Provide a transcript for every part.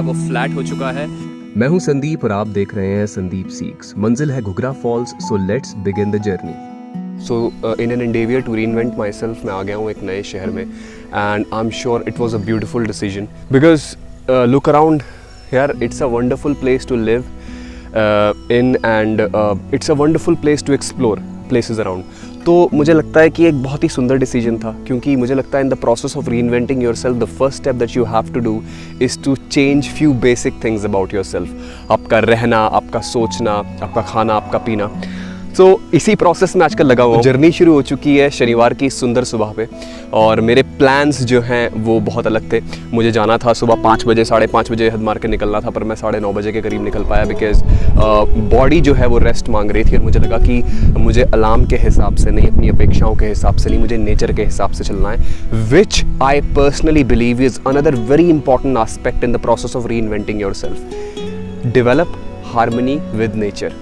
वो फ्लैट हो चुका है। मैं हूं संदीप और आप देख रहे हैं संदीप सीक्स। मंजिल है Ghughra Falls, so let's begin the journey. So in an endeavour to reinvent myself मैं आ गया हूँ एक नए शहर में, and I am sure it was a beautiful decision because look around यार, it's a wonderful place to live in and it's a wonderful place to explore places around. तो मुझे लगता है कि एक बहुत ही सुंदर डिसीजन था, क्योंकि मुझे लगता है in the process of reinventing yourself the first step that you have to do is to change few basic things about yourself. आपका रहना, आपका सोचना, आपका खाना, आपका पीना। तो इसी प्रोसेस में आजकल लगा हुआ हूँ। जर्नी शुरू हो चुकी है शनिवार की सुंदर सुबह पे, और मेरे प्लान्स जो हैं वो बहुत अलग थे। मुझे जाना था सुबह 5 बजे, 5:30 बजे हद मार के निकलना था, पर मैं 9:30 बजे के करीब निकल पाया बिकॉज बॉडी जो है वो रेस्ट मांग रही थी, और मुझे लगा कि मुझे अलार्म के हिसाब से नहीं, अपनी अपेक्षाओं के हिसाब से नहीं, मुझे नेचर के हिसाब से चलना है, which I personally believe is another very important aspect in the process of reinventing yourself. Develop harmony with nature.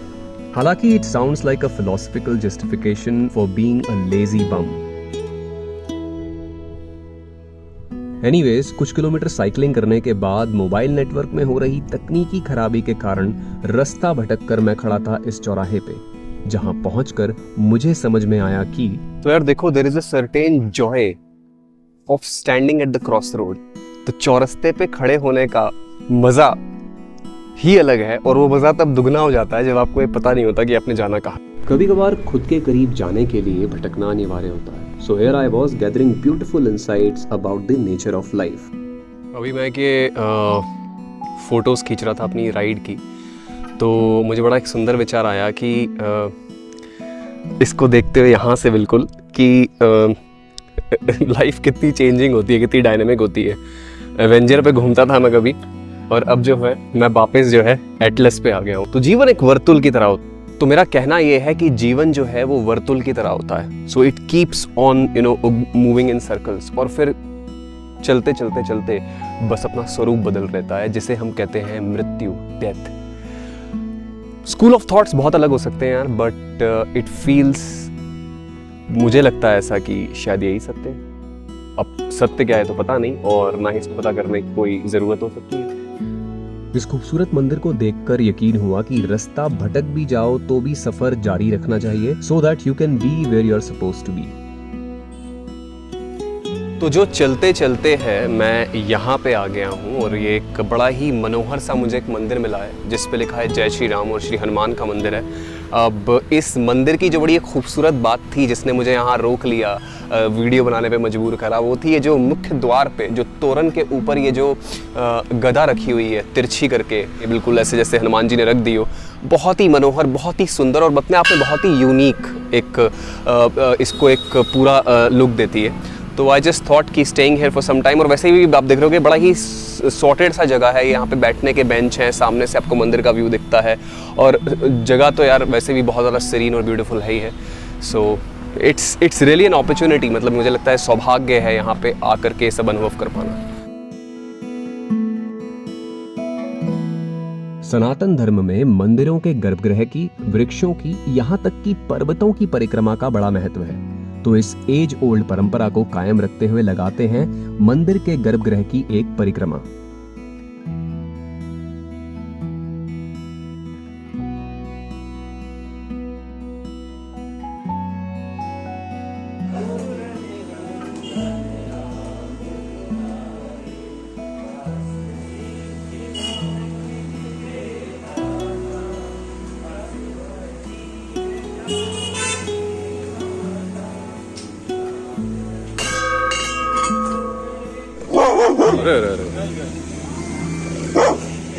हालांकि it sounds like a philosophical justification for being a lazy bum. Anyways, कुछ kilometre cycling करने के बाद mobile network में हो रही तकनीकी खराबी के कारण रास्ता भटककर मैं खड़ा था इस चौराहे पे, जहां पहुंचकर मुझे समझ में आया कि तो यार देखो, there is a certain joy of standing at the crossroad. तो चौरस्ते पे खड़े होने का मजा ही अलग है, और वो मजा तब दुगना हो जाता है जब आपको ये पता नहीं होता कि आपने जाना कहाँ। कभी कभार खुद के करीब जाने के लिए भटकना अनिवार्य होता है। So here I was gathering beautiful insights about the nature of life. अभी मैं के फोटोज़ खींच रहा था अपनी राइड की, तो मुझे बड़ा एक सुंदर विचार आया कि इसको देखते हुए यहाँ से बिल्कुल कि लाइफ कितनी चेंजिंग होती है, कितनी डायनेमिक होती है। एवेंजर पे घूमता था मैं कभी, और अब जो है मैं वापस जो है एटलस पे आ गया हूँ। तो जीवन एक वर्तुल की तरह होता है। तो मेरा कहना ये है कि जीवन जो है वो वर्तुल की तरह होता है। So it keeps on moving in circles, और फिर चलते चलते चलते बस अपना स्वरूप बदल रहता है, जिसे हम कहते हैं मृत्यु, डेथ। स्कूल ऑफ थॉट्स बहुत अलग हो सकते हैं यार, बट इट फील्स, मुझे लगता है ऐसा कि शायद यही सत्य है। अब सत्य क्या है तो पता नहीं, और ना ही इसको पता करने की कोई जरूरत हो सकती है। इस खूबसूरत मंदिर को देखकर यकीन हुआ कि रास्ता भटक भी जाओ तो भी सफर जारी रखना चाहिए, so that you can be where you are supposed to be. तो जो चलते चलते है मैं यहाँ पे आ गया हूँ, और ये एक बड़ा ही मनोहर सा मुझे एक मंदिर मिला है जिस पे लिखा है जय श्री राम, और श्री हनुमान का मंदिर है। अब इस मंदिर की जो बड़ी एक खूबसूरत बात थी जिसने मुझे यहाँ रोक लिया, वीडियो बनाने पे मजबूर करा, वो थी ये जो मुख्य द्वार पे जो तोरण के ऊपर ये जो गदा रखी हुई है तिरछी करके, ये बिल्कुल ऐसे जैसे हनुमान जी ने रख दी हो। बहुत ही मनोहर, बहुत ही सुंदर, और अपने आप में बहुत ही यूनिक एक इसको एक पूरा लुक देती है। तो आई जस्ट थॉट कि staying here for some time. और वैसे भी आप देख रहे हो कि बड़ा ही सॉर्टेड सा जगह है, यहाँ पे बैठने के बेंच हैं, सामने से आपको मंदिर का व्यू दिखता है, और जगह तो यार वैसे भी बहुत ज़्यादा सीरीन और ब्यूटीफुल है ही है। So it's really an opportunity, मतलब मुझे लगता है सौभाग्य है यहाँ पे आकर के सब अनुभव कर पाना। सनातन धर्म में मंदिरों के गर्भगृह की, वृक्षों की, यहाँ तक कि पर्वतों की परिक्रमा का बड़ा महत्व है। तो इस एज ओल्ड परंपरा को कायम रखते हुए लगाते हैं मंदिर के गर्भगृह की एक परिक्रमा।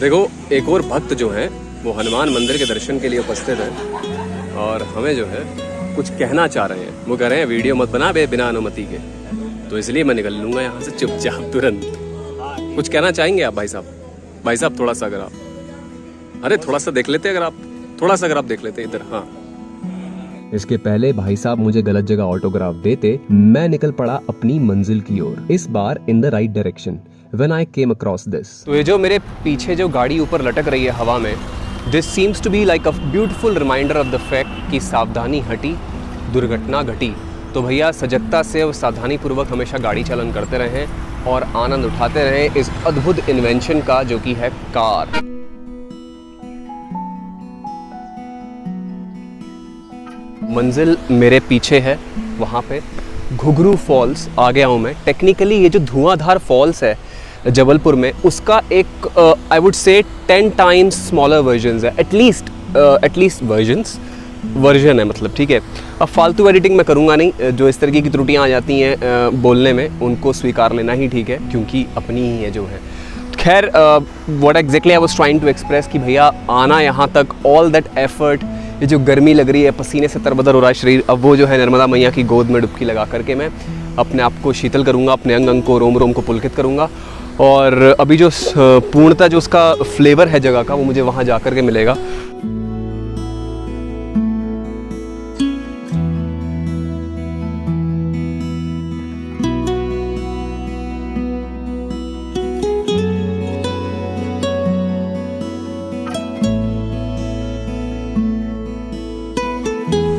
देखो, एक और भक्त जो है वो हनुमान मंदिर के दर्शन के लिए उपस्थित है, और हमें जो है कुछ कहना चाह रहे हैं। वो कह रहे हैं वीडियो मत बना बे बिना अनुमति के, तो इसलिए मैं निकल लूंगा यहाँ से चुपचाप तुरंत। कुछ कहना चाहेंगे आप भाई साहब? भाई साहब थोड़ा सा, अगर आप, अरे थोड़ा सा देख लेते, अगर आप थोड़ा सा, अगर आप देख लेते इधर। हाँ, इसके पहले भाई साहब मुझे गलत जगह ऑटोग्राफ देते, मैं निकल पड़ा अपनी मंजिल की ओर, इस बार in the right direction when I came across this. तो ये जो मेरे पीछे जो गाड़ी ऊपर लटक रही है हवा में, this seems to be like a beautiful reminder of the fact कि सावधानी हटी, दुर्घटना घटी। तो भैया सजगता से और सावधानी पूर्वक हमेशा गाड़ी चालन करते रहें, और आनंद उठाते रहें इस अद्भुत इन्वेंशन का जो कि है कार। मंजिल मेरे पीछे है, वहाँ पे घुघरू फॉल्स आ गया हूँ मैं। टेक्निकली ये जो धुआंधार फॉल्स है जबलपुर में, उसका एक I would say 10 times smaller versions है, एटलीस्ट वर्जन है मतलब, ठीक है। अब फालतू एडिटिंग मैं करूँगा नहीं, जो इस तरीके की त्रुटियाँ आ जाती हैं बोलने में उनको स्वीकार लेना ही ठीक है, क्योंकि अपनी ही है जो है। खैर what exactly I was trying to express कि भैया आना यहाँ तक, ऑल दैट एफर्ट, ये जो गर्मी लग रही है, पसीने से तरबतर हो रहा है शरीर, अब वो जो है नर्मदा मैया की गोद में डुबकी लगा करके मैं अपने आप को शीतल करूँगा, अपने अंग अंग को, रोम रोम को पुलकित करूँगा। और अभी जो पूर्णतः जो उसका फ्लेवर है जगह का, वो मुझे वहाँ जा कर के मिलेगा।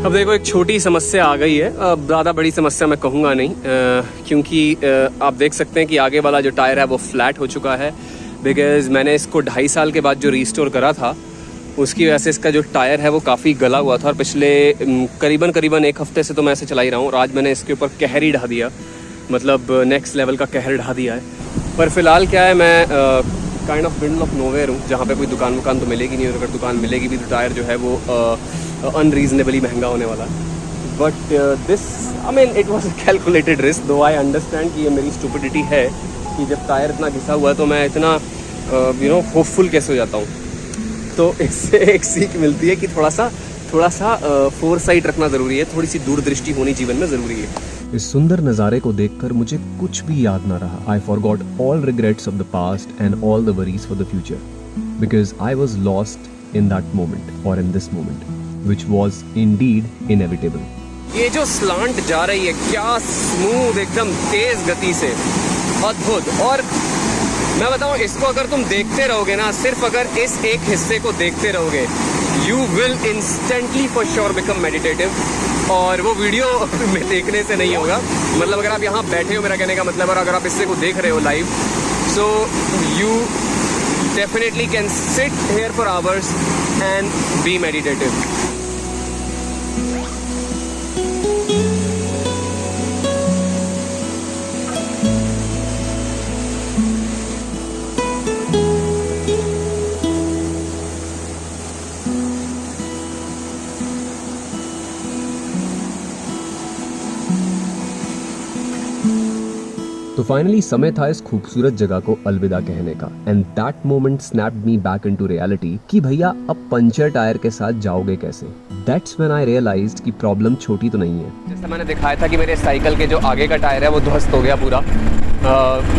अब देखो एक छोटी समस्या आ गई है, ज़्यादा बड़ी समस्या मैं कहूँगा नहीं, क्योंकि आप देख सकते हैं कि आगे वाला जो टायर है वो फ्लैट हो चुका है। बिकॉज़ मैंने इसको 2.5 साल के बाद जो रिस्टोर करा था, उसकी वजह से इसका जो टायर है वो काफ़ी गला हुआ था, और पिछले करीबन 1 हफ्ते से तो मैं इसे चला ही रहा हूँ। और आज मैंने इसके ऊपर कहर ही ढा दिया, मतलब नेक्स्ट लेवल का कहर ढा दिया है। पर फिलहाल क्या है, मैं kind of middle of nowhere हूँ, जहाँ पे कोई दुकान तो मिलेगी नहीं, और अगर दुकान मिलेगी भी तो टायर जो है वो अनरीजनेबली महंगा होने वाला है। But this I mean it was a calculated risk, दो आई अंडरस्टैंड कि ये मेरी स्टुपिडिटी है कि जब टायर इतना घिसा हुआ है तो मैं इतना होपफुल कैसे हो जाता हूँ। तो इससे एक सीख मिलती है कि थोड़ा सा फोरसाइट रखना ज़रूरी है, थोड़ी सी दूरदृष्टि होनी जीवन में ज़रूरी है। इस सुंदर नज़ारे को देखकर मुझे कुछ भी याद ना रहा। I forgot all regrets of the past and all the worries for the future, because I was lost in that moment और in this moment which was indeed inevitable. ये जो स्लांट जा रही है, क्या स्मूथ, एकदम तेज गति से, अद्भुत। और मैं बताऊं, इसको अगर तुम देखते रहोगे ना, सिर्फ अगर इस एक हिस्से को देखते रहोगे, you will instantly for sure become meditative। और वो वीडियो में देखने से नहीं होगा, मतलब अगर आप यहाँ बैठे हो, मेरा कहने का मतलब, और अगर आप इससे को देख रहे हो live, so you definitely can sit here for hours and be meditative। तो फाइनली समय था इस खूबसूरत जगह को अलविदा कहने का। And that moment snapped me back into reality कि भैया अब पंचर टायर के साथ जाओगे कैसे। दैट्स व्हेन आई रियलाइज्ड कि प्रॉब्लम छोटी तो नहीं है। जैसा मैंने दिखाया था कि मेरे साइकिल के जो आगे का टायर है वो ध्वस्त हो गया पूरा,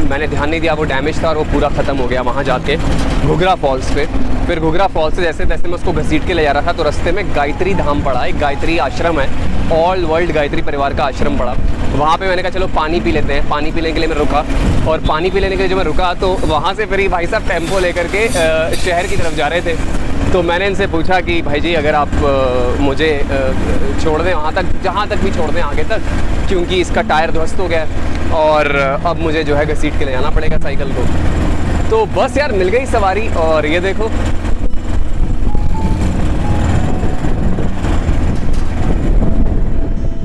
मैंने ध्यान नहीं दिया, वो डैमेज था और वो पूरा ख़त्म हो गया वहाँ जाके घुघरा फॉल्स पे। फिर घुघरा फॉल्स से जैसे तैसे मैं उसको घसीट के ले जा रहा था, तो रास्ते में गायत्री धाम पड़ा, एक गायत्री आश्रम है, ऑल वर्ल्ड गायत्री परिवार का आश्रम पड़ा। वहाँ पे मैंने कहा चलो पानी पी लेते हैं। पानी पीने के लिए मैं रुका, और पानी पी लेने के लिए जो मैं रुका, तो वहाँ से फिर ही भाई साहब टेम्पो लेकर के शहर की तरफ जा रहे थे। तो मैंने इनसे पूछा कि भाई जी अगर आप मुझे छोड़ दें वहाँ तक, जहाँ तक भी छोड़ दें आगे तक, क्योंकि इसका टायर ध्वस्त हो गया और अब मुझे जो है घसीट के ले जाना पड़ेगा साइकिल को। तो बस यार मिल गई सवारी। और ये देखो,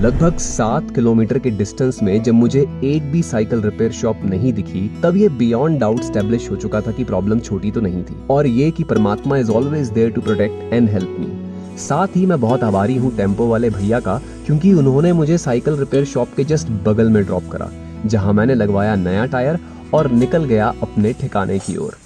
लगभग 7 किलोमीटर के डिस्टेंस में जब मुझे एक भी साइकिल रिपेयर शॉप नहीं दिखी, तब ये बियॉन्ड डाउट स्टैब्लिश हो चुका था कि प्रॉब्लम छोटी तो नहीं थी, और ये कि Paramatma is always there to protect and help me. साथ ही मैं बहुत आभारी हूँ टेम्पो वाले भैया का, क्योंकि उन्होंने मुझे साइकिल रिपेयर शॉप के जस्ट बगल में ड्रॉप करा, जहाँ मैंने लगवाया नया टायर और निकल गया अपने ठिकाने की ओर।